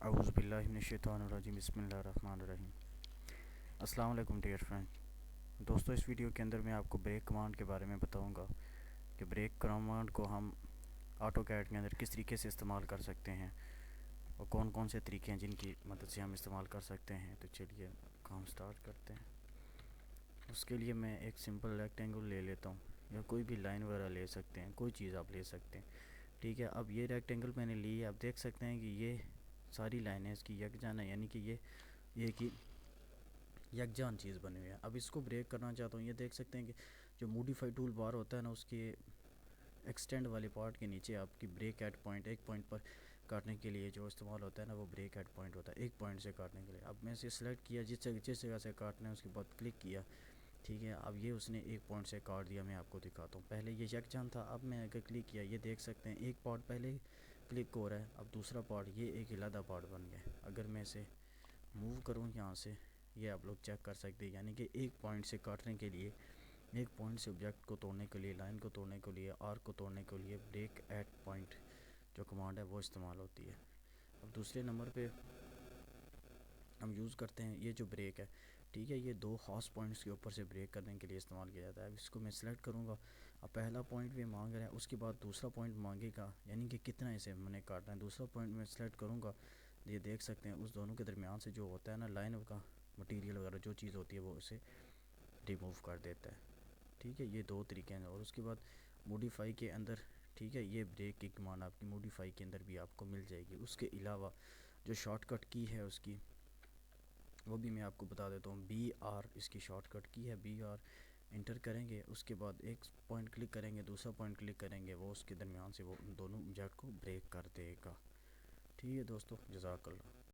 اعوذ باللہ من الشیطان الرجیم بسم اللہ الرحمن الرحیم۔ السلام علیکم ڈیئر فرینڈ دوستو، اس ویڈیو کے اندر میں آپ کو بریک کمانڈ کے بارے میں بتاؤں گا کہ بریک کمانڈ کو ہم آٹو کیڈ کے اندر کس طریقے سے استعمال کر سکتے ہیں اور کون کون سے طریقے ہیں جن کی مدد سے ہم استعمال کر سکتے ہیں۔ تو چلیے کام سٹارٹ کرتے ہیں۔ اس کے لیے میں ایک سمپل ریکٹینگل لے لیتا ہوں، یا کوئی بھی لائن وغیرہ لے سکتے ہیں، کوئی چیز آپ لے سکتے ہیں، ٹھیک ہے۔ اب یہ ریکٹینگل میں نے لی ہے، آپ دیکھ سکتے ہیں کہ یہ ساری لائنیں اس کی یکجان ہے، یعنی کہ یہ کہ یکجان چیز بنی ہوئی ہے۔ اب اس کو بریک کرنا چاہتا ہوں، یہ دیکھ سکتے ہیں کہ جو موڈیفائی ٹول بار ہوتا ہے نا، اس کے ایکسٹینڈ والے پارٹ کے نیچے آپ کی بریک ایٹ پوائنٹ، ایک پوائنٹ پر کاٹنے کے لیے جو استعمال ہوتا ہے نا، وہ بریک ایٹ پوائنٹ ہوتا ہے، ایک پوائنٹ سے کاٹنے کے لیے۔ اب میں اسے سلیکٹ کیا، جس جگہ سے کاٹنا ہے اس کے بعد کلک کیا، ٹھیک ہے۔ اب یہ اس نے ایک پوائنٹ سے کاٹ دیا، میں آپ کو دکھاتا ہوں۔ پہلے یہ یکجان تھا، اب میں اگر کلک کیا، یہ دیکھ سکتے ہیں ایک پارٹ پہلے کلک ہو رہا ہے، اب دوسرا پارٹ یہ ایک علیحدہ پارٹ بن گیا ہے۔ اگر میں اسے موو کروں یہاں سے، یہ آپ لوگ چیک کر سکتے ہیں، یعنی کہ ایک پوائنٹ سے کاٹنے کے لیے، ایک پوائنٹ سے آبجیکٹ کو توڑنے کے لیے، لائن کو توڑنے کے لیے، آرک کو توڑنے کے لیے بریک ایٹ پوائنٹ جو کمانڈ ہے وہ استعمال ہوتی ہے۔ اب دوسرے نمبر پہ ہم یوز کرتے ہیں یہ جو بریک ہے، ٹھیک ہے، یہ دو خاص پوائنٹس کے اوپر سے بریک کرنے کے لیے استعمال کیا جاتا ہے۔ اب اس کو میں سلیکٹ کروں گا، اب پہلا پوائنٹ بھی مانگ رہا ہے، اس کے بعد دوسرا پوائنٹ مانگے گا، یعنی کہ کتنا اسے میں نے کاٹنا ہے۔ دوسرا پوائنٹ میں سلیکٹ کروں گا، یہ دیکھ سکتے ہیں اس دونوں کے درمیان سے جو ہوتا ہے نا لائن کا مٹیریل وغیرہ جو چیز ہوتی ہے وہ اسے ریموو کر دیتا ہے، ٹھیک ہے۔ یہ دو طریقے ہیں۔ اور اس کے بعد موڈیفائی کے اندر، ٹھیک ہے، یہ بریک کی کمانڈ آپ کی موڈیفائی کے اندر بھی آپ کو مل جائے گی۔ اس کے علاوہ جو شارٹ کٹ کی ہے اس کی، وہ بھی میں آپ کو بتا دیتا ہوں۔ بی آر اس کی شارٹ کٹ کی ہے، بی آر انٹر کریں گے، اس کے بعد ایک پوائنٹ کلک کریں گے، دوسرا پوائنٹ کلک کریں گے، وہ اس کے درمیان سے وہ دونوں آبجیکٹ کو بریک کر دے گا، ٹھیک ہے دوستو، جزاک اللہ۔